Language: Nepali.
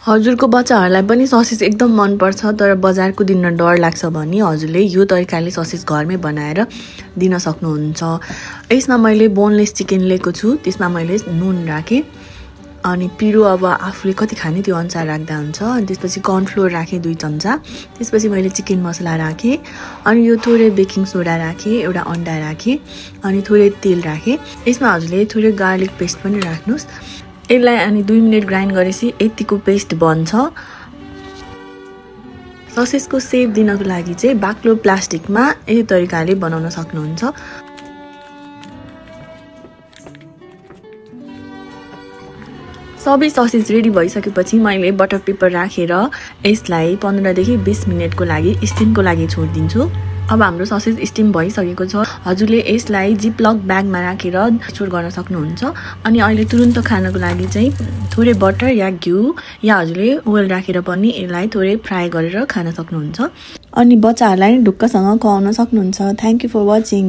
हजुरको बच्चाहरूलाई पनि ससेज एकदम मन पर्छ तर बजारको दिन डर लाग्छ भने हजुरले यो तरिकाले ससेज घरमै बनाएर दिन सक्नुहुन्छ। यसमा मैले बोनलेस चिकन लिएको छु, त्यसमा मैले नुन राखेँ अनि पिरो अब आफूले कति खाने त्यो अनुसार राख्दा हुन्छ। अनि त्यसपछि कर्नफ्लोर राखेँ 2 चम्चा, त्यसपछि मैले चिकन मसला राखेँ अनि यो थोरै बेकिङ सोडा राखेँ, एउटा अन्डा राखेँ अनि थोरै तेल राखेँ। यसमा हजुरले थोरै गार्लिक पेस्ट पनि राख्नुस्। यसलाई अनि 2 मिनेट ग्राइन्ड गरेपछि यतिको पेस्ट बन्छ। ससेजको सेप दिनको लागि चाहिँ बाक्लो प्लास्टिकमा यही तरिकाले बनाउन सक्नुहुन्छ। सबै ससेज रेडी भइसकेपछि मैले बटर पेपर राखेर यसलाई 15 देखि 20 मिनेटको लागि स्टिमको लागि छोड्दिन्छु। अब हाम्रो ससेज स्टिम भइसकेको छ। हजुरले यसलाई जिपलक ब्यागमा राखेर स्टोर गर्न सक्नुहुन्छ। अनि अहिले तुरुन्त खानको लागि चाहिँ थोरै बटर या घिउ या हजुरले ओइल राखेर पनि यसलाई थोरै फ्राई गरेर खान सक्नुहुन्छ। अनि बच्चाहरूलाई ढुक्कसँग खुवाउन सक्नुहुन्छ। Thank you for watching.